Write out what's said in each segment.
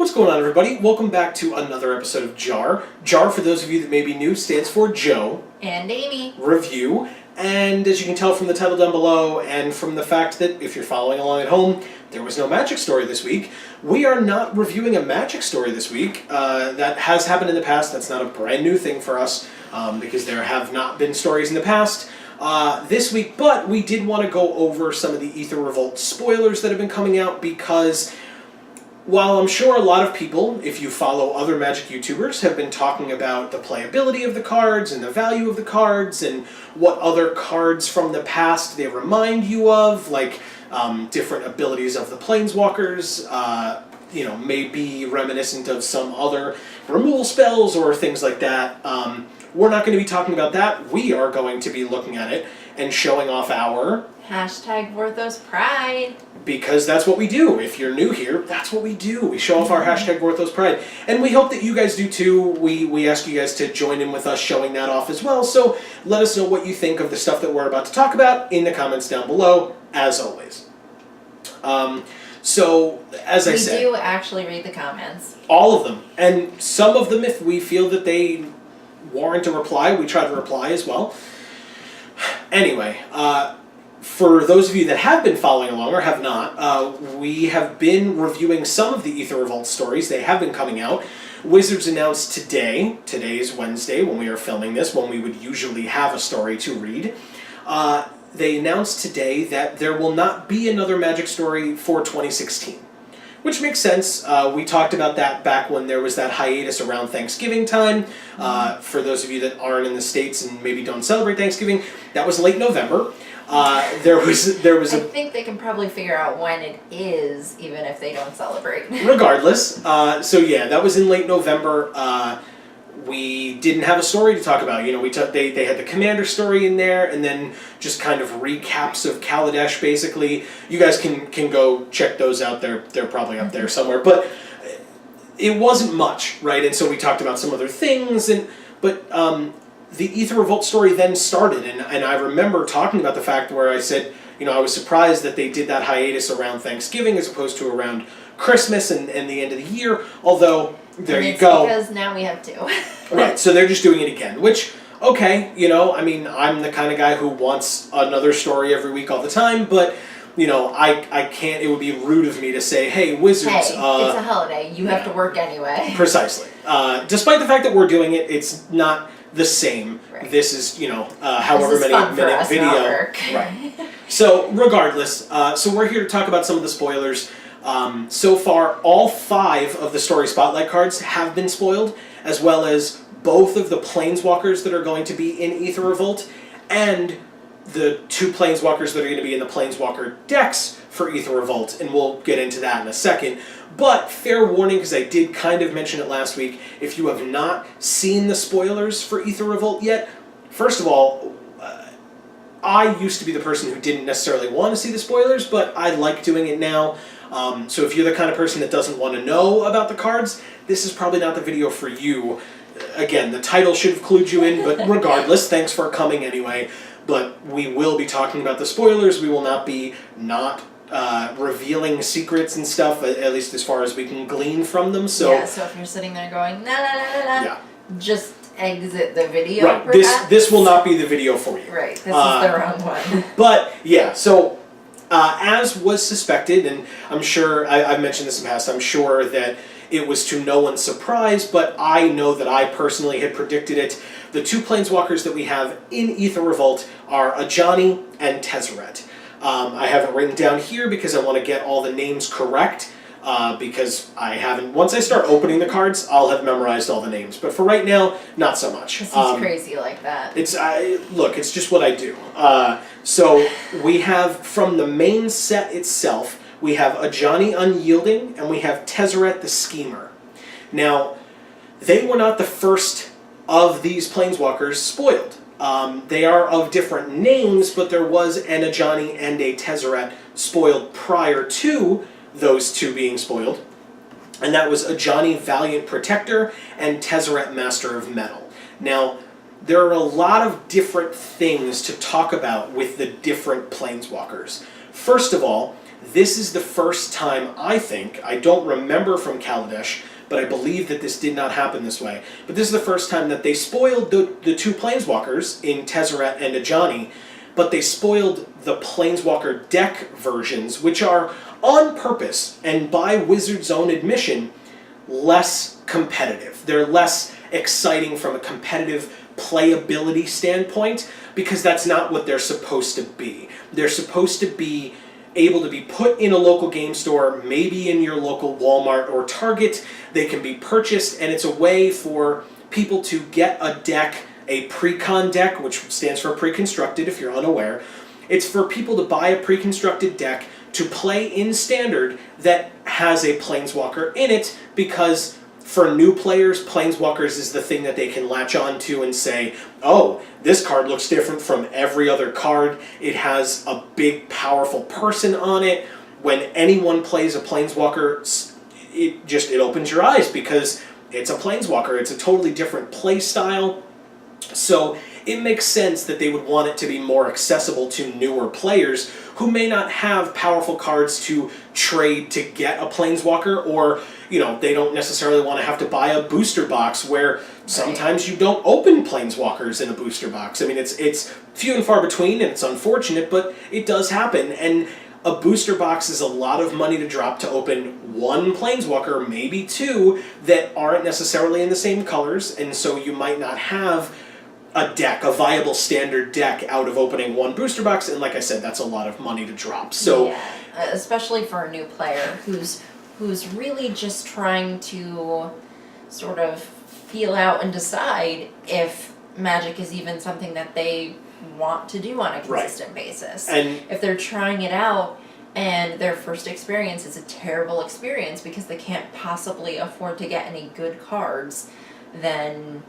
What's going on, everybody? Welcome back to another episode of JAR. JAR, for those of you that may be new, stands for Joe and Amy Review. And as you can tell from the title down below and from the fact that if you're following along at home, there was no magic story this week. We are not reviewing a magic story this week. That has happened in the past. That's not a brand new thing for us because there have not been stories in the past this week. But we did want to go over some of the Aether Revolt spoilers that have been coming out because while I'm sure a lot of people, if you follow other Magic YouTubers, have been talking about the playability of the cards and the value of the cards and what other cards from the past they remind you of, like different abilities of the Planeswalkers, may be reminiscent of some other removal spells or things like that. We're not going to be talking about that. We are going to be looking at it and showing off our hashtag Vorthos Pride. Because that's what we do. If you're new here, that's what we do. We show off our hashtag Vorthos Pride. And we hope that you guys do too. We ask you guys to join in with us showing that off as well. So let us know what you think of the stuff that we're about to talk about in the comments down below, as always. So, as I said, we do actually read the comments. All of them. And some of them, if we feel that they warrant a reply, we try to reply as well. Anyway, for those of you that have been following along or have not, we have been reviewing some of the Aether Revolt stories. They have been coming out. Wizards announced today is Wednesday when we are filming this, when we would usually have a story to read. They announced today that there will not be another Magic story for 2016. Which makes sense. We talked about that back when there was that hiatus around Thanksgiving time. For those of you that aren't in the States and maybe don't celebrate Thanksgiving, that was late November. There was I think they can probably figure out when it is, even if they don't celebrate. Regardless. So yeah, that was in late November. We didn't have a story to talk about. They had the Commander story in there, and then just kind of recaps of Kaladesh, basically. You guys can go check those out. They're probably up there somewhere. But it wasn't much, right? And so we talked about some other things, but the Aether Revolt story then started, and I remember talking about the fact where I said, I was surprised that they did that hiatus around Thanksgiving as opposed to around Christmas and the end of the year, although there you go. Because now we have to. Right, so they're just doing it again, which, okay, I'm the kind of guy who wants another story every week all the time, but, I can't, it would be rude of me to say, hey, Wizards... Hey, it's a holiday, you have to work anyway. Precisely. Despite the fact that we're doing it, it's not the same. Right. This is, however many minute video. Not work. Right. So, regardless, so we're here to talk about some of the spoilers. So far, all 5 of the story spotlight cards have been spoiled, as well as both of the Planeswalkers that are going to be in Aether Revolt, and the 2 Planeswalkers that are going to be in the Planeswalker decks for Aether Revolt, and we'll get into that in a second. But, fair warning, because I did kind of mention it last week, if you have not seen the spoilers for Aether Revolt yet, first of all, I used to be the person who didn't necessarily want to see the spoilers, but I like doing it now. So if you're the kind of person that doesn't want to know about the cards, this is probably not the video for you. Again, the title should have clued you in, but regardless, thanks for coming anyway. But we will be talking about the spoilers. We will not be revealing secrets and stuff, at least as far as we can glean from them. So yeah, so if you're sitting there going, yeah. Just exit the video, right. This will not be the video for you. Right, this is the wrong one. But, yeah, so... as was suspected, and I'm sure, I've mentioned this in the past, I'm sure that it was to no one's surprise, but I know that I personally had predicted it. The 2 Planeswalkers that we have in Aether Revolt are Ajani and Tezzeret. I have it written down here because I want to get all the names correct, because I haven't... Once I start opening the cards, I'll have memorized all the names. But for right now, not so much. This is crazy like that. Look, it's just what I do. So we have, from the main set itself, we have Ajani Unyielding, and we have Tezzeret the Schemer. Now, they were not the first of these Planeswalkers spoiled. They are of different names, but there was an Ajani and a Tezzeret spoiled prior to those 2 being spoiled. And that was Ajani Valiant Protector and Tezzeret Master of Metal. Now, there are a lot of different things to talk about with the different Planeswalkers. First of all, this is the first time, I don't remember from Kaladesh, but I believe that this did not happen this way, but this is the first time that they spoiled the two Planeswalkers in Tezzeret and Ajani, but they spoiled the Planeswalker deck versions, which are on purpose, and by Wizards' own admission, less competitive. They're less exciting from a competitive playability standpoint, because that's not what they're supposed to be. They're supposed to be able to be put in a local game store, maybe in your local Walmart or Target. They can be purchased, and it's a way for people to get a deck, a pre-con deck, which stands for pre-constructed if you're unaware. It's for people to buy a pre-constructed deck to play in Standard that has a Planeswalker in it, because for new players, Planeswalkers is the thing that they can latch on to and say, oh, this card looks different from every other card. It has a big, powerful person on it. When anyone plays a Planeswalker, it opens your eyes, because it's a Planeswalker. It's a totally different play style. So it makes sense that they would want it to be more accessible to newer players who may not have powerful cards to trade to get a Planeswalker, or, they don't necessarily want to have to buy a booster box, where sometimes you don't open Planeswalkers in a booster box. I mean, it's few and far between, and it's unfortunate, but it does happen. And a booster box is a lot of money to drop to open one Planeswalker, maybe two, that aren't necessarily in the same colors, and so you might not have a viable Standard deck out of opening one booster box, and like I said, that's a lot of money to drop. So, yeah, especially for a new player who's really just trying to sort of feel out and decide if Magic is even something that they want to do on a consistent basis. And if they're trying it out and their first experience is a terrible experience because they can't possibly afford to get any good cards, then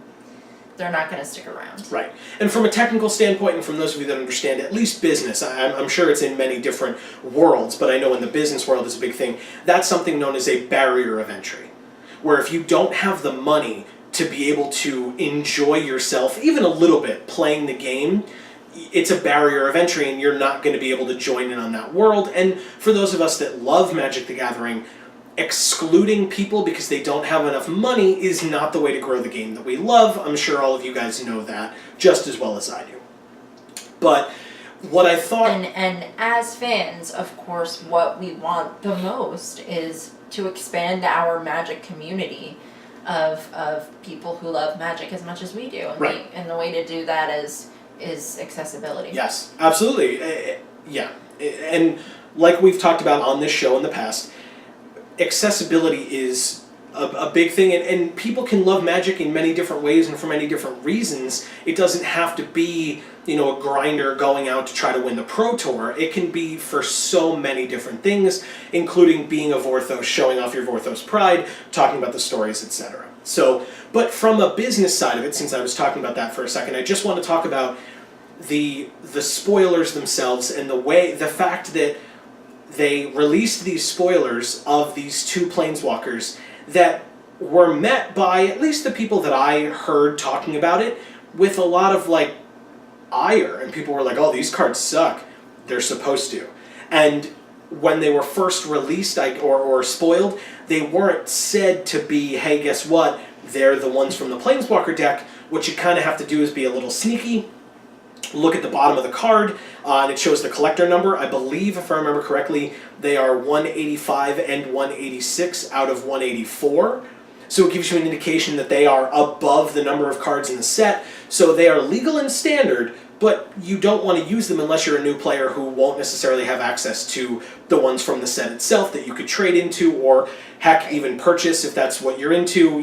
they're not going to stick around. Right. And from a technical standpoint, and from those of you that understand at least business, I'm sure it's in many different worlds, but I know in the business world it's a big thing, that's something known as a barrier of entry. Where if you don't have the money to be able to enjoy yourself, even a little bit, playing the game, it's a barrier of entry, and you're not going to be able to join in on that world. And for those of us that love Magic the Gathering, excluding people because they don't have enough money is not the way to grow the game that we love. I'm sure all of you guys know that just as well as I do. But what I thought... And as fans, of course, what we want the most is to expand our Magic community of people who love Magic as much as we do. And, and the way to do that is accessibility. Yes, absolutely. Yeah. And like we've talked about on this show in the past, accessibility is a big thing, and people can love Magic in many different ways and for many different reasons. It doesn't have to be, a grinder going out to try to win the Pro Tour. It can be for so many different things, including being a Vorthos, showing off your Vorthos pride, talking about the stories, etc. So, but from a business side of it, since I was talking about that for a second, I just want to talk about the spoilers themselves and the fact that they released these spoilers of these two Planeswalkers that were met by, at least the people that I heard talking about it, with a lot of, ire. And people were like, oh, these cards suck. They're supposed to. And when they were first released or spoiled, they weren't said to be, hey, guess what? They're the ones from the Planeswalker deck. What you kind of have to do is be a little sneaky. Look at the bottom of the card, and it shows the collector number. I believe, if I remember correctly, they are 185 and 186 out of 184. So it gives you an indication that they are above the number of cards in the set. So they are legal in Standard, but you don't want to use them unless you're a new player who won't necessarily have access to the ones from the set itself that you could trade into, or heck, even purchase if that's what you're into.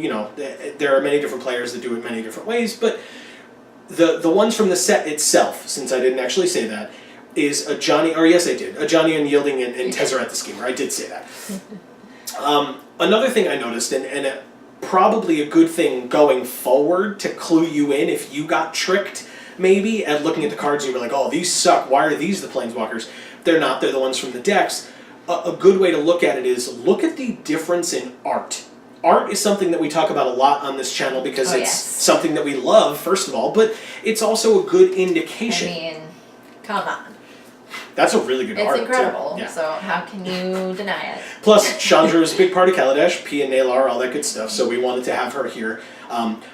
There are many different players that do it many different ways, but the ones from the set itself, since I didn't actually say that, is Ajani, or yes I did, Ajani Unyielding and Tezzeret the Schemer. I did say that. Another thing I noticed, and probably a good thing going forward to clue you in if you got tricked, maybe, at looking at the cards and you were like, oh, these suck, why are these the Planeswalkers? They're not, they're the ones from the decks. A good way to look at it is, look at the difference in art. Art is something that we talk about a lot on this channel because it's something that we love, first of all, but it's also a good indication. I mean, come on. that's a really good art. It's incredible. Yeah. So how can you deny it? Plus, Chandra is a big part of Kaladesh, Pia, Nalar, all that good stuff, so we wanted to have her here.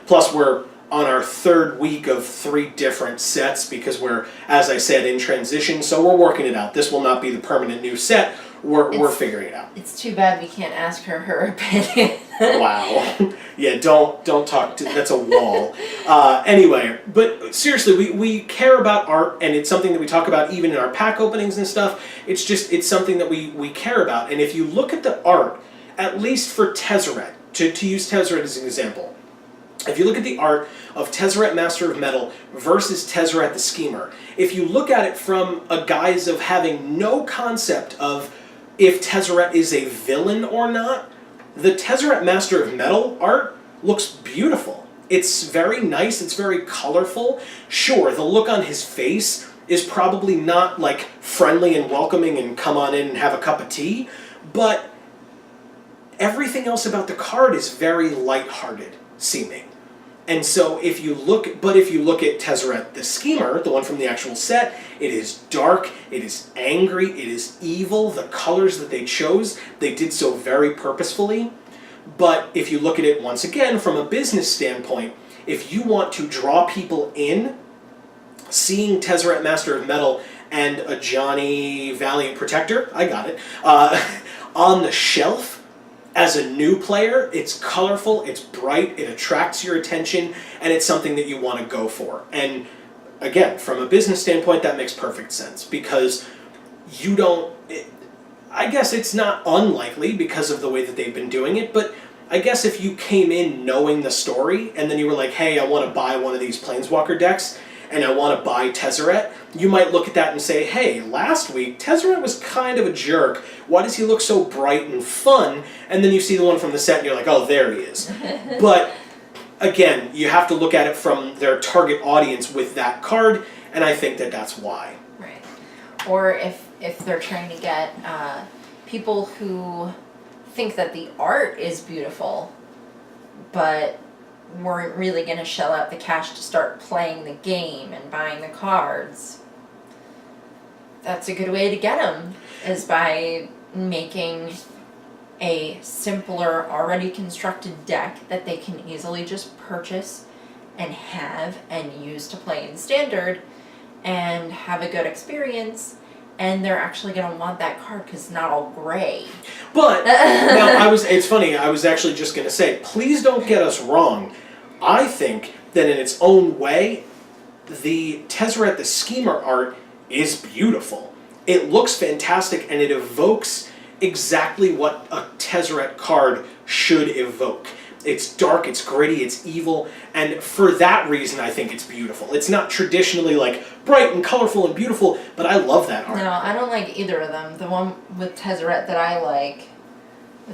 Plus, we're on our third week of 3 different sets because we're, as I said, in transition, so we're working it out. This will not be the permanent new set. We're figuring it out. It's too bad we can't ask her her opinion. Wow. Yeah, don't talk to, that's a wall. Anyway, but seriously, we care about art, and it's something that we talk about even in our pack openings and stuff. It's something that we care about. And if you look at the art, at least for Tezzeret, to use Tezzeret as an example, if you look at the art of Tezzeret Master of Metal versus Tezzeret the Schemer, if you look at it from a guise of having no concept of if Tezzeret is a villain or not, the Tezzeret Master of Metal art looks beautiful. It's very nice, it's very colorful. Sure, the look on his face is probably not like friendly and welcoming and come on in and have a cup of tea, but everything else about the card is very lighthearted seeming. And so if you look at Tezzeret the Schemer, the one from the actual set, it is dark, it is angry, it is evil. The colors that they chose, they did so very purposefully. But if you look at it once again from a business standpoint, if you want to draw people in, seeing Tezzeret Master of Metal and a Johnny Valiant Protector, I got it, on the shelf, as a new player, it's colorful, it's bright, it attracts your attention, and it's something that you want to go for. And again, from a business standpoint, that makes perfect sense because you don't... I guess it's not unlikely because of the way that they've been doing it, but I guess if you came in knowing the story and then you were like, hey, I want to buy one of these Planeswalker decks and I want to buy Tezzeret, you might look at that and say, hey, last week Tezzeret was kind of a jerk. Why does he look so bright and fun? And then you see the one from the set and you're like, oh, there he is. But again, you have to look at it from their target audience with that card, and I think that that's why. Right. Or if they're trying to get people who think that the art is beautiful, but weren't really going to shell out the cash to start playing the game and buying the cards, that's a good way to get them, is by making a simpler, already constructed deck that they can easily just purchase and have and use to play in Standard and have a good experience. And they're actually going to want that card because it's not all gray. But, now, it's funny, I was actually just going to say, please don't get us wrong. I think that in its own way, the Tezzeret the Schemer art is beautiful. It looks fantastic, and it evokes exactly what a Tezzeret card should evoke. It's dark, it's gritty, it's evil, and for that reason I think it's beautiful. It's not traditionally like bright and colorful and beautiful, but I love that art. No, I don't like either of them. The one with Tezzeret that I like...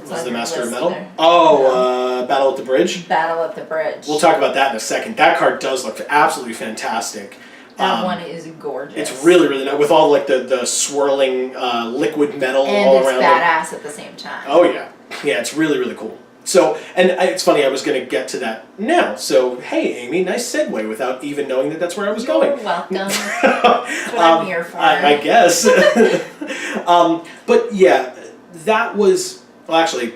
Was the Master of Metal? Oh, Battle at the Bridge? Battle at the Bridge. We'll talk about that in a second. That card does look absolutely fantastic. That one is gorgeous. It's really, really nice, with all like the swirling liquid metal and all around it. And it's badass at the same time. Oh yeah. Yeah, it's really, really cool. So, and it's funny, I was going to get to that now. So, hey, Amy, nice segue without even knowing that that's where I was going. You're welcome. That's what I'm here for. I guess. But yeah, that was, well actually,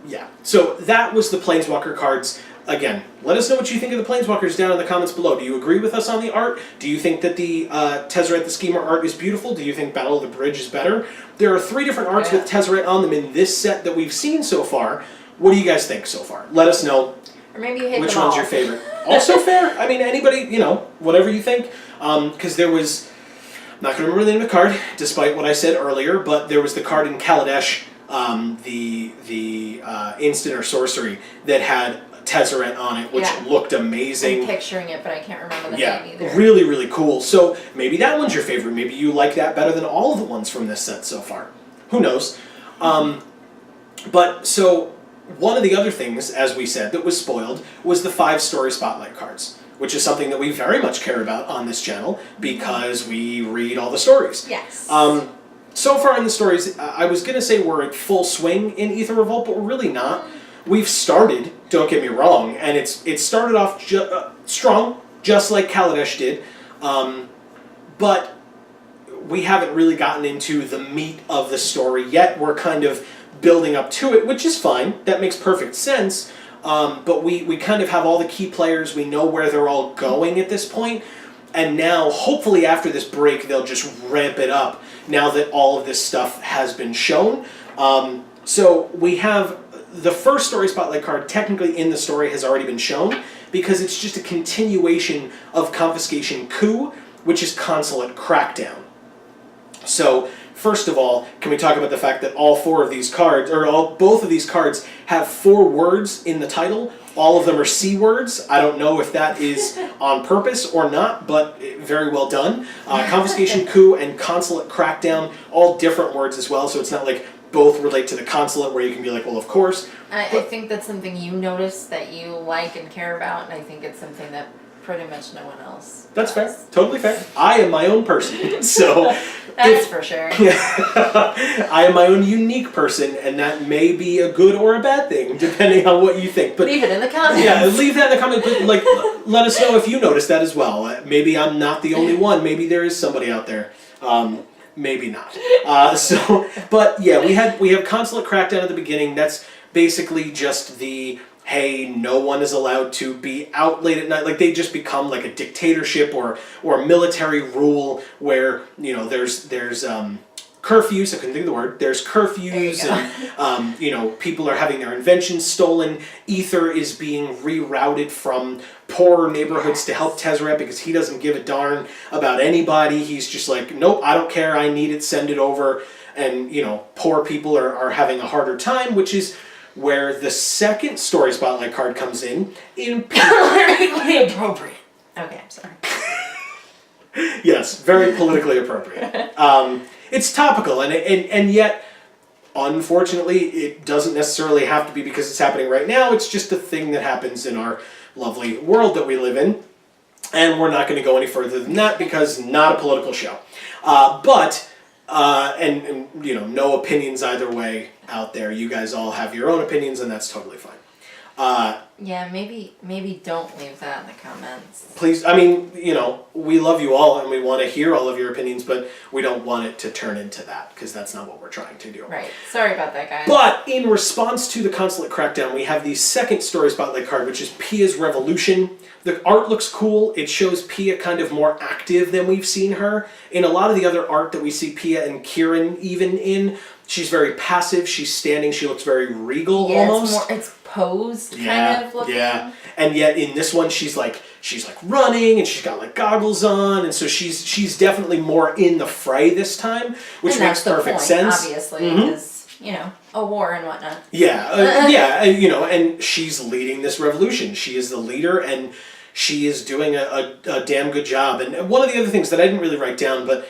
yeah. So that was the Planeswalker cards. Again, let us know what you think of the Planeswalkers down in the comments below. Do you agree with us on the art? Do you think that the Tezzeret the Schemer art is beautiful? Do you think Battle of the Bridge is better? There are 3 different arts with Tezzeret on them in this set that we've seen so far. What do you guys think so far? Let us know. Or maybe you hate which them one's all. your favorite. Also fair. I mean, anybody, you know, whatever you think. Because there was, I'm not going to remember the name of the card, despite what I said earlier, but there was the card in Kaladesh, the instant or sorcery that had Tezzeret on it, which looked amazing. I'm picturing it, but I can't remember the name either. Really, really cool. So maybe that one's your favorite. Maybe you like that better than all of the ones from this set so far. Who knows? But so one of the other things, as we said, that was spoiled was the 5-story spotlight cards, which is something that we very much care about on this channel because we read all the stories. Yes. So far in the stories, I was going to say we're at full swing in Aether Revolt, but we're really not. We've started, don't get me wrong, and it started off strong, just like Kaladesh did, but we haven't really gotten into the meat of the story yet. We're kind of building up to it, which is fine. That makes perfect sense. But we kind of have all the key players. We know where they're all going at this point. And now, hopefully after this break, they'll just ramp it up now that all of this stuff has been shown. So we have the first story spotlight card technically in the story has already been shown because it's just a continuation of Confiscation Coup, which is Consulate Crackdown. So, first of all, can we talk about the fact that all four of these cards, or both of these cards, have 4 words in the title. All of them are C words. I don't know if that is on purpose or not, but very well done. Confiscation Coup and Consulate Crackdown, all different words as well, so it's not like both relate to the consulate where you can be like, well, of course. I think that's something you notice that you like and care about, and I think it's something that pretty much no one else That's does. fair. Totally fair. I am my own person, so... That's for sure. I am my own unique person, and that may be a good or a bad thing, depending on what you think. But leave it in the comments. Yeah, leave that in the comments, but like, let us know if you noticed that as well. Maybe I'm not the only one. Maybe there is somebody out there. Maybe not. But yeah, we have Consulate Crackdown at the beginning. That's basically just the, hey, no one is allowed to be out late at night. Like, they just become like a dictatorship or military rule where, you know, there's curfews. I couldn't think of the word. There's curfews and, you know, people are having their inventions stolen. Aether is being rerouted from poorer neighborhoods to help Tezzeret because he doesn't give a darn about anybody. He's just like, nope, I don't care. I need it. Send it over. And, you know, poor people are having a harder time, which is where the second story spotlight card comes in. Politically appropriate. Okay, I'm sorry. Yes, very politically appropriate. It's topical, and yet, unfortunately, it doesn't necessarily have to be because it's happening right now. It's just a thing that happens in our lovely world that we live in, and we're not going to go any further than that because not a political show. And you know, no opinions either way out there. You guys all have your own opinions, and that's totally fine. Yeah, maybe don't leave that in the comments. Please, I mean, you know, we love you all and we want to hear all of your opinions, but we don't want it to turn into that because that's not what we're trying to do. Right. Sorry about that, guys. But in response to the Consulate Crackdown, we have the second story spotlight card, which is Pias Revolution. The art looks cool. It shows Pia kind of more active than we've seen her. In a lot of the other art that we see Pia and Kieran even in, she's very passive. She's standing. She looks very regal almost. It's posed kind of looking. Yeah. And yet in this one she's like running and she's got like goggles on, and so she's definitely more in the fray this time, which makes perfect sense. Obviously, because you know, a war and whatnot. Yeah, you know, and she's leading this revolution. She is the leader, and she is doing a damn good job. And one of the other things that I didn't really write down, but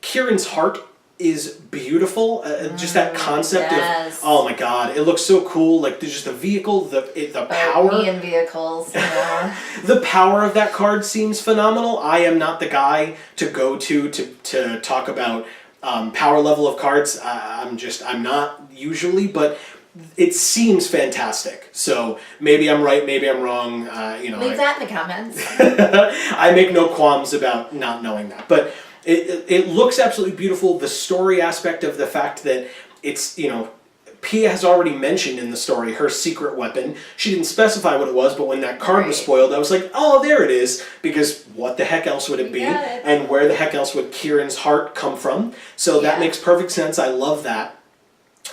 Kieran's heart is beautiful. Just that concept of, oh my god, it looks so cool. Like there's just the vehicle, the power. Me and vehicles, you know. The power of that card seems phenomenal. I am not the guy to go to talk about power level of cards. I'm not usually, but it seems fantastic. So maybe I'm right, maybe I'm wrong. You know, leave that in the comments. I make no qualms about not knowing that, but it looks absolutely beautiful. The story aspect of the fact that it's, you know, Pia has already mentioned in the story her secret weapon. She didn't specify what it was, but when that card was spoiled, I was like, oh, there it is, because what the heck else would it be? And where the heck else would Kieran's heart come from? So that makes perfect sense. I love that.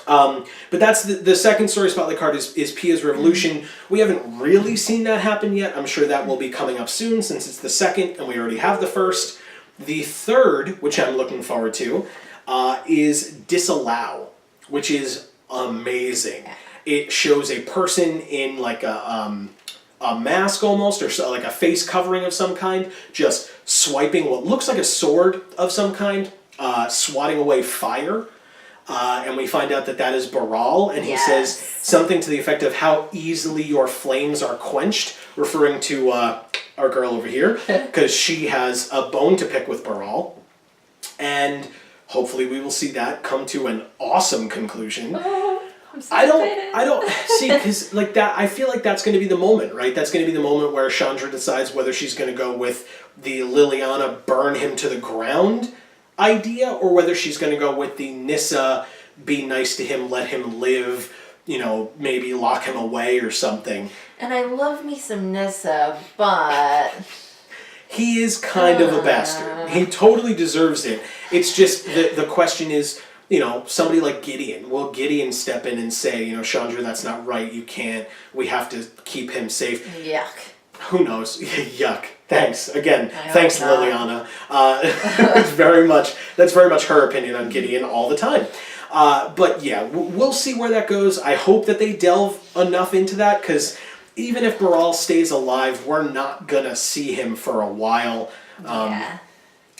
But that's the second story spotlight card is Pias Revolution. We haven't really seen that happen yet. I'm sure that will be coming up soon since it's the second and we already have the first. The third, which I'm looking forward to, is Disallow, which is amazing. It shows a person in like a mask almost, or so, like a face covering of some kind, just swiping what looks like a sword of some kind, swatting away fire. And we find out that is Baral, and he says something to the effect of how easily your flames are quenched, referring to our girl over here, because she has a bone to pick with Baral. And hopefully we will see that come to an awesome conclusion. Oh, I'm so I excited. don't see, because like that, I feel like that's going to be the moment, right? That's going to be the moment where Chandra decides whether she's going to go with the Liliana burn him to the ground idea, or whether she's going to go with the Nissa, be nice to him, let him live, maybe lock him away or something. And I love me some Nissa, but... He is kind of a bastard. He totally deserves it. It's just, the question is, somebody like Gideon. Will Gideon step in and say, Chandra, that's not right, you can't, we have to keep him safe. Yuck. Who knows? Yuck. Thanks. Again, thanks, not. Liliana. That's very much her opinion on Gideon all the time. But yeah, we'll see where that goes. I hope that they delve enough into that, because even if Baral stays alive, we're not going to see him for a while. Yeah.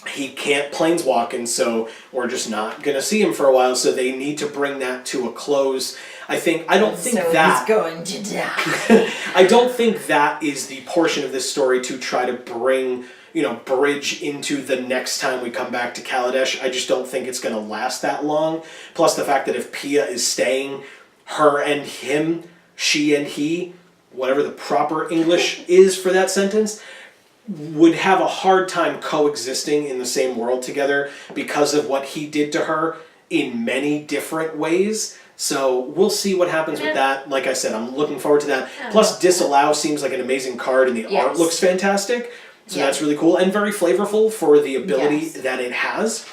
He can't planeswalk, and so we're just not going to see him for a while, so they need to bring that to a close. I don't think he's going to die. I don't think that is the portion of this story to try to bring, bridge into the next time we come back to Kaladesh. I just don't think it's going to last that long. Plus the fact that if Pia is staying, her and him, she and he, whatever the proper English is for that sentence, would have a hard time coexisting in the same world together because of what he did to her in many different ways. So we'll see what happens with that. Like I said, I'm looking forward to that. Plus, Disallow seems like an amazing card, and the art looks fantastic. So that's really cool, and very flavorful for the ability that it has.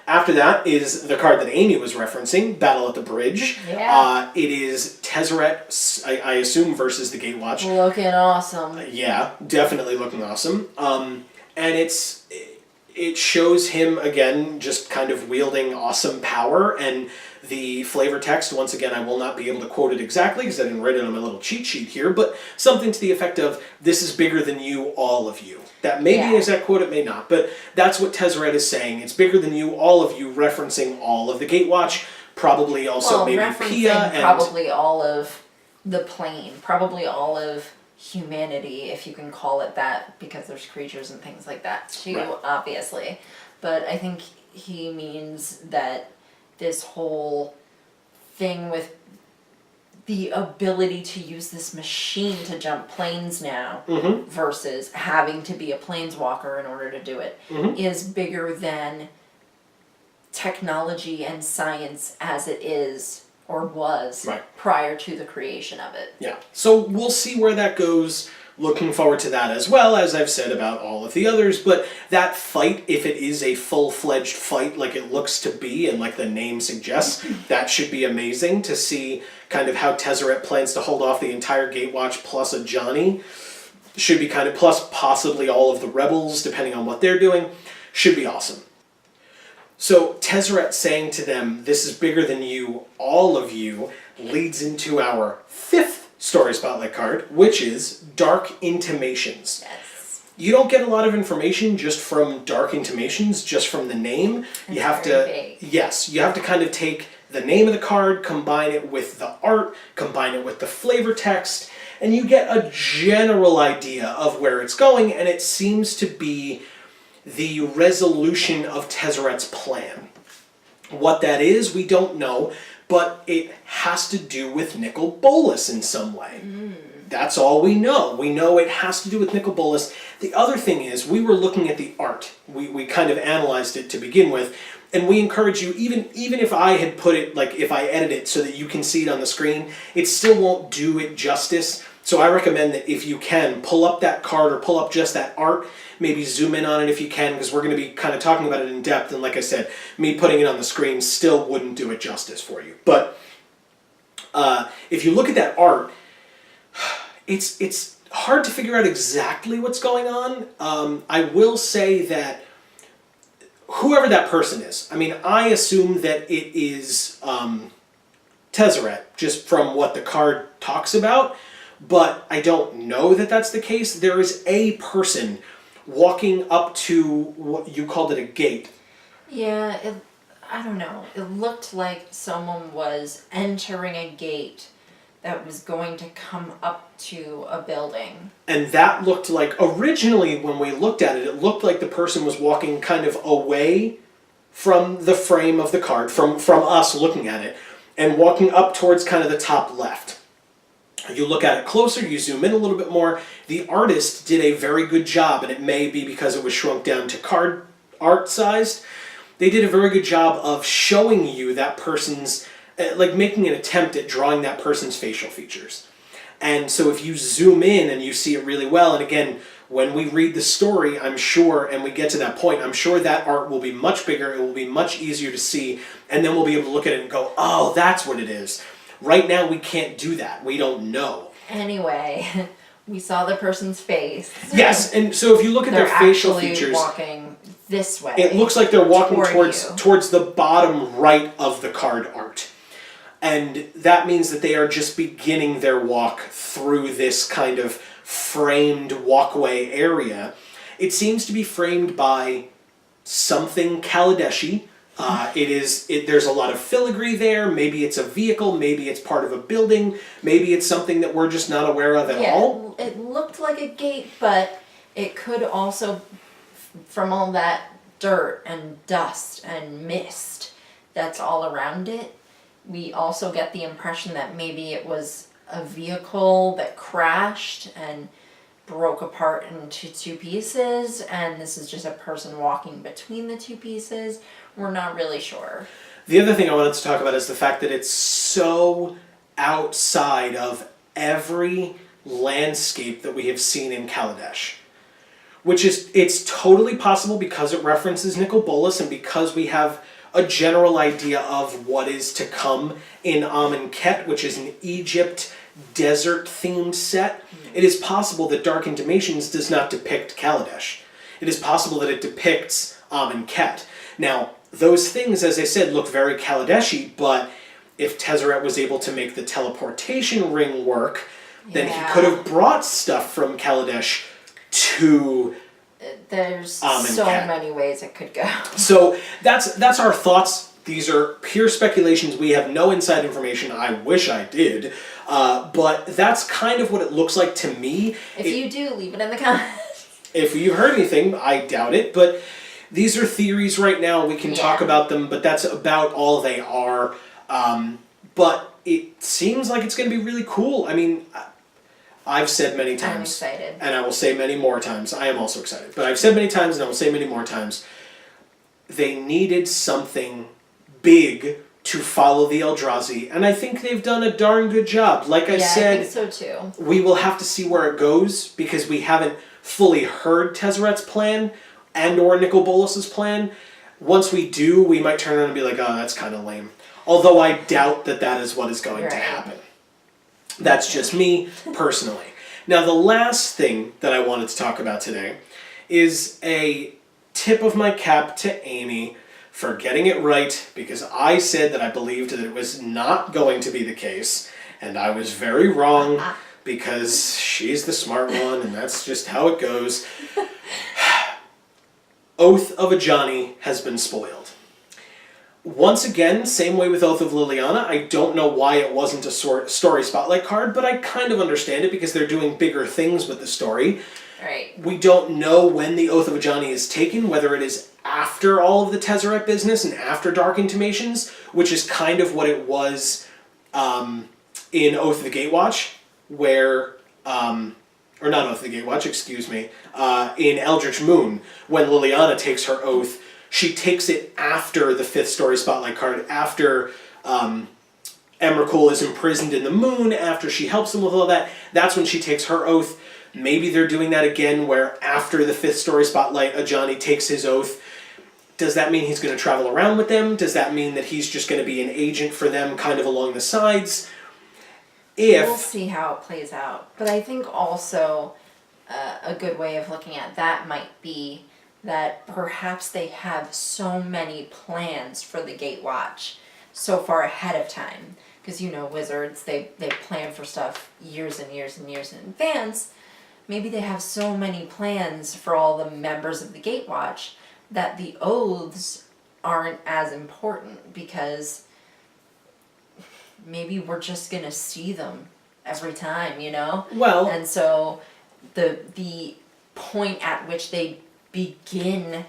After that is the card that Amy was referencing, Battle at the Bridge. Yeah. It is Tezzeret, I assume, versus the Gatewatch. Looking awesome. Yeah, definitely looking awesome. And it shows him, again, just kind of wielding awesome power, and the flavor text, once again, I will not be able to quote it exactly because I didn't write it on my little cheat sheet here, but something to the effect of, this is bigger than you, all of you. That may be an exact quote, it may not, but that's what Tezzeret is saying. It's bigger than you, all of you, referencing all of the Gatewatch, probably also maybe Pia. And probably all of the plane, probably all of humanity, if you can call it that, because there's creatures and things like that too, obviously. But I think he means that this whole thing with the ability to use this machine to jump planes now versus having to be a planeswalker in order to do it is bigger than technology and science as it is or was prior to the creation of it. Yeah. So we'll see where that goes. Looking forward to that as well, as I've said about all of the others, but that fight, if it is a full-fledged fight like it looks to be, and like the name suggests, that should be amazing to see kind of how Tezzeret plans to hold off the entire Gatewatch plus a Johnny. Should be kind of, plus possibly all of the Rebels, depending on what they're doing. Should be awesome. So Tezzeret saying to them, this is bigger than you, all of you, leads into our fifth Story Spotlight card, which is Dark Intimations. Yes. You don't get a lot of information just from Dark Intimations, just from the name. You have to, you have to kind of take the name of the card, combine it with the art, combine it with the flavor text, and you get a general idea of where it's going, and it seems to be the resolution of Tezzeret's plan. What that is, we don't know, but it has to do with Nicol Bolas in some way. That's all we know. We know it has to do with Nicol Bolas. The other thing is, we were looking at the art. We kind of analyzed it to begin with, and we encourage you, even if I had put it, like if I edit it so that you can see it on the screen, it still won't do it justice. So I recommend that if you can, pull up that card or pull up just that art, maybe zoom in on it if you can, because we're going to be kind of talking about it in depth, and like I said, me putting it on the screen still wouldn't do it justice for you. But if you look at that art, it's hard to figure out exactly what's going on. I will say that whoever that person is, I mean, I assume that it is Tezzeret, just from what the card talks about, but I don't know that that's the case. There is a person walking up to what you called it a gate. Yeah, I don't know. It looked like someone was entering a gate that was going to come up to a building. And that looked like, originally when we looked at it, it looked like the person was walking kind of away from the frame of the card, from us looking at it, and walking up towards kind of the top left. You look at it closer, you zoom in a little bit more, the artist did a very good job, and it may be because it was shrunk down to card art-sized, they did a very good job of showing you that person's, like making an attempt at drawing that person's facial features. And so if you zoom in and you see it really well, and again, when we read the story, I'm sure, and we get to that point, I'm sure that art will be much bigger, it will be much easier to see, and then we'll be able to look at it and go, oh, that's what it is. Right now, we can't do that. We don't know. Anyway, we saw the person's face. Yes, and so if you look at their facial features, walking this way. it looks like they're walking towards towards the bottom right of the card art. And that means that they are just beginning their walk through this kind of framed walkway area. It seems to be framed by something Kaladeshi. There's a lot of filigree there. Maybe it's a vehicle. Maybe it's part of a building. Maybe it's something that we're just not aware of at all. It looked like a gate, but it could also, from all that dirt and dust and mist that's all around it, we also get the impression that maybe it was a vehicle that crashed and broke apart into two pieces, and this is just a person walking between the two pieces. We're not really sure. The other thing I wanted to talk about is the fact that it's so outside of every landscape that we have seen in Kaladesh. It's totally possible because it references Nicol Bolas and because we have a general idea of what is to come in Amonkhet, which is an Egypt desert-themed set. It is possible that Dark Intimations does not depict Kaladesh. It is possible that it depicts Amonkhet. Now, those things, as I said, look very Kaladeshi, but if Tezzeret was able to make the teleportation ring work, then he could have brought stuff from Kaladesh to There's so many ways it could go. So that's our thoughts. These are pure speculations. We have no inside information. I wish I did. But that's kind of what it looks like to me. If you do, leave it in the comments. If you've heard anything, I doubt it. But these are theories right now. We can talk about them, but that's about all they are. But it seems like it's going to be really cool. I mean, I've said many times. I'm excited. And I will say many more times. I am also excited. But I've said many times, and I will say many more times, they needed something big to follow the Eldrazi, and I think they've done a darn good job. Like I said, I think so too. We will have to see where it goes, because we haven't fully heard Tezzeret's plan, and or Nicol Bolas's plan. Once we do, we might turn around and be like, oh, that's kind of lame. Although I doubt that that is what is going to happen. That's just me, personally. Now, the last thing that I wanted to talk about today is a tip of my cap to Amy for getting it right, because I said that I believed that it was not going to be the case, and I was very wrong, because she's the smart one, and that's just how it goes. Oath of Ajani has been spoiled. Once again, same way with Oath of Liliana, I don't know why it wasn't a story spotlight card, but I kind of understand it because they're doing bigger things with the story. Right. We don't know when the Oath of Ajani is taken, whether it is after all of the Tezzeret business and after Dark Intimations, which is kind of what it was in Oath of the Gatewatch, where, or not Oath of the Gatewatch, excuse me, in Eldritch Moon, when Liliana takes her oath, she takes it after the 5th story spotlight card, after Emrakul is imprisoned in the moon, after she helps him with all that. That's when she takes her oath. Maybe they're doing that again, where after the 5th story spotlight, Ajani takes his oath. Does that mean he's going to travel around with them? Does that mean that he's just going to be an agent for them kind of along the sides? We'll see how it plays out. But I think also a good way of looking at that might be that perhaps they have so many plans for the Gatewatch so far ahead of time. Because, you know, wizards, they plan for stuff years and years and years in advance. Maybe they have so many plans for all the members of the Gatewatch that the oaths aren't as important, because maybe we're just going to see them every time, you know? Well... And so the point at which they begin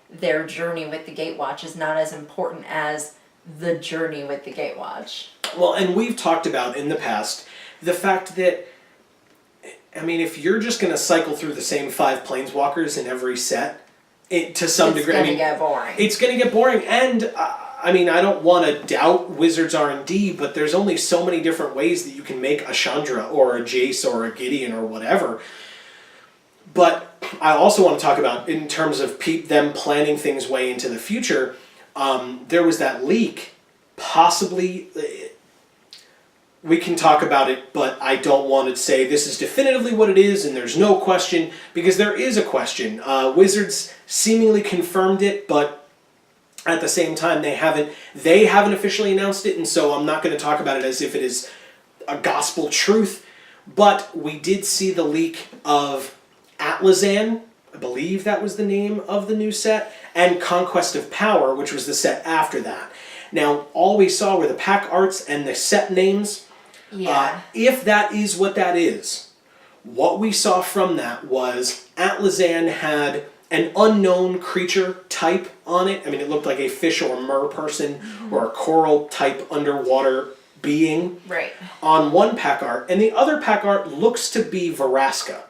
their journey with the Gatewatch is not as important as the journey with the Gatewatch. Well, and we've talked about in the past the fact that, I mean, if you're just going to cycle through the same 5 planeswalkers in every set, to some degree. It's gonna get boring. It's going to get boring, and I mean, I don't want to doubt Wizards R&D, but there's only so many different ways that you can make a Chandra or a Jace or a Gideon or whatever. But I also want to talk about, in terms of them planning things way into the future, there was that leak, possibly, we can talk about it, but I don't want to say this is definitively what it is and there's no question, because there is a question. Wizards seemingly confirmed it, but at the same time, they haven't officially announced it, and so I'm not going to talk about it as if it is a gospel truth. But we did see the leak of Atlazan, I believe that was the name of the new set, and Conquest of Power, which was the set after that. Now, all we saw were the pack arts and the set names. Yeah. If that is what that is, what we saw from that was Atlazan had an unknown creature type on it. I mean, it looked like a fish or a mer person or a coral type underwater being on one pack art. And the other pack art looks to be Vraska,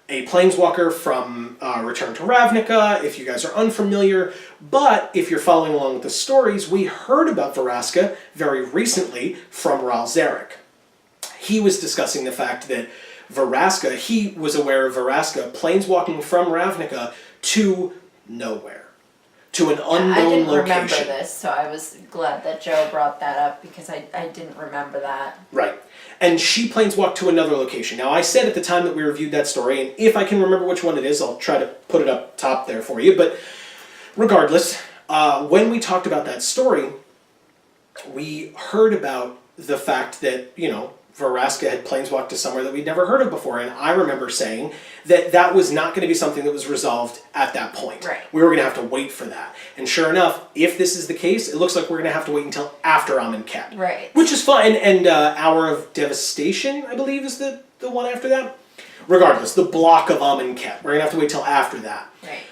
a planeswalker from Return to Ravnica, if you guys are unfamiliar. But if you're following along with the stories, we heard about Vraska very recently from Ral Zarek. He was discussing the fact that Vraska, he was aware of Vraska planeswalking from Ravnica to nowhere, to an unknown I didn't location. remember this, so I was glad that Joe brought that up, because I didn't remember that. Right. And she planeswalked to another location. Now, I said at the time that we reviewed that story, and if I can remember which one it is, I'll try to put it up top there for you, but regardless, when we talked about that story, we heard about the fact that, you know, Vraska had planeswalked to somewhere that we'd never heard of before, and I remember saying that that was not going to be something that was resolved at that point. Right. We were going to have to wait for that. And sure enough, if this is the case, it looks like we're going to have to wait until after Amonkhet. Right. Which is fine, and Hour of Devastation, I believe, is the one after that. Regardless, the block of Amonkhet. We're going to have to wait till after that. Right.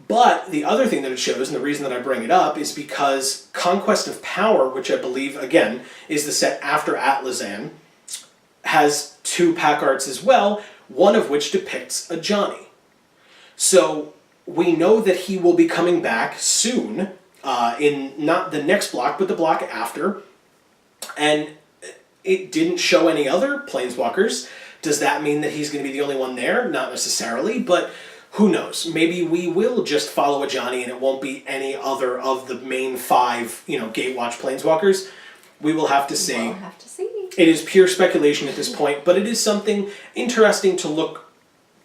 But the other thing that it shows, and the reason that I bring it up, is because Conquest of Power, which I believe, again, is the set after Atlazan, has two pack arts as well, one of which depicts a Johnny. So we know that he will be coming back soon, in not the next block, but the block after. And it didn't show any other planeswalkers. Does that mean that he's going to be the only one there? Not necessarily, but who knows? Maybe we will just follow a Johnny and it won't be any other of the main 5, Gatewatch planeswalkers. We will have to see. We'll have to see. It is pure speculation at this point, but it is something interesting to look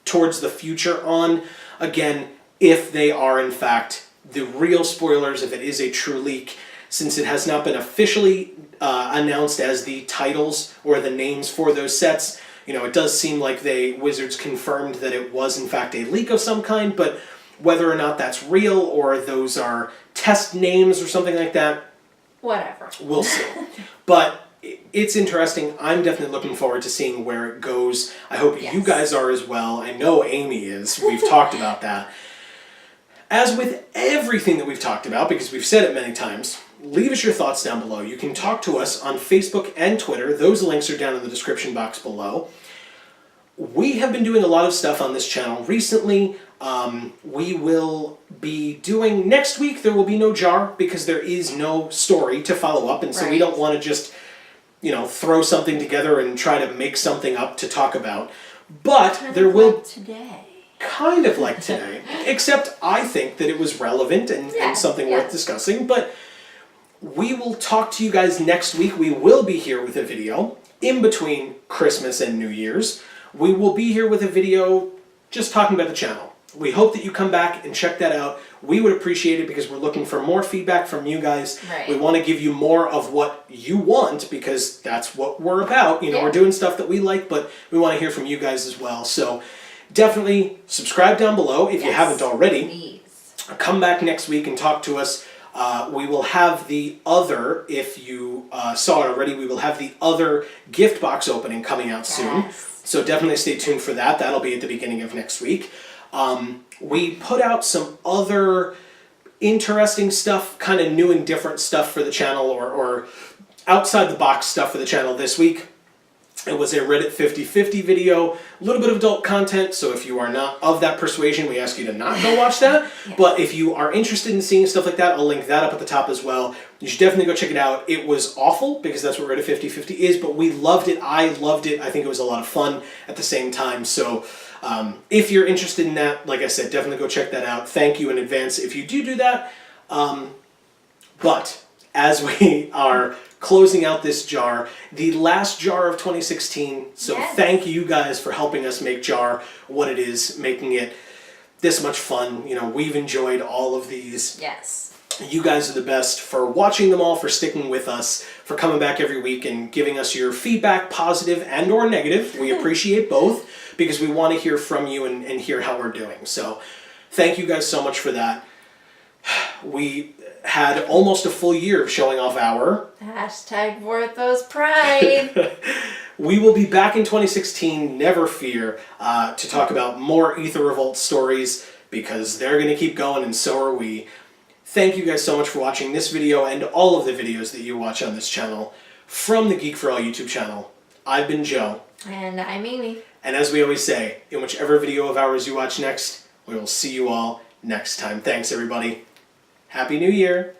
towards the future on. Again, if they are in fact the real spoilers, if it is a true leak, since it has not been officially announced as the titles or the names for those sets. It does seem like Wizards confirmed that it was in fact a leak of some kind, but whether or not that's real or those are test names or something like that, whatever. We'll see. But it's interesting. I'm definitely looking forward to seeing where it goes. I hope you guys are as well. I know Amy is. We've talked about that. As with everything that we've talked about, because we've said it many times, leave us your thoughts down below. You can talk to us on Facebook and Twitter. Those links are down in the description box below. We have been doing a lot of stuff on this channel recently. We will be doing, next week there will be no JaAR because there is no story to follow up, and so we don't want to just, throw something together and try to make something up to talk about. But there will... today. Kind of like today. Except I think that it was relevant and something worth discussing. But we will talk to you guys next week. We will be here with a video in between Christmas and New Year's. We will be here with a video just talking about the channel. We hope that you come back and check that out. We would appreciate it because we're looking for more feedback from you guys. Right. We want to give you more of what you want because that's what we're about. We're doing stuff that we like, but we want to hear from you guys as well. So definitely subscribe down below if you haven't already. Please. Come back next week and talk to us. We will have the other, if you saw it already, we will have the other gift box opening coming out soon. So definitely stay tuned for that. That'll be at the beginning of next week. We put out some other interesting stuff, kind of new and different stuff for the channel, or outside the box stuff for the channel this week. It was a Reddit 50/50 video, a little bit of adult content, so if you are not of that persuasion, we ask you to not go watch that. Yes. But if you are interested in seeing stuff like that, I'll link that up at the top as well. You should definitely go check it out. It was awful, because that's what Reddit 50/50 is, but we loved it. I loved it. I think it was a lot of fun at the same time. So if you're interested in that, like I said, definitely go check that out. Thank you in advance if you do that. But as we are closing out this jar, the last jar of 2016, so Yes. thank you guys for helping us make JaR what it is, making it this much fun. You know, we've enjoyed all of these. Yes. You guys are the best for watching them all, for sticking with us, for coming back every week and giving us your feedback, positive and or negative. We appreciate both, because we want to hear from you and hear how we're doing. So thank you guys so much for that. We had almost a full year of showing off our... Hashtag Vorthos Pride. We will be back in 2016, never fear, to talk about more Aether Revolt stories, because they're going to keep going and so are we. Thank you guys so much for watching this video and all of the videos that you watch on this channel from the Geek for All YouTube channel. I've been Joe. And I'm Amy. And as we always say, in whichever video of ours you watch next, we will see you all next time. Thanks, everybody. Happy New Year.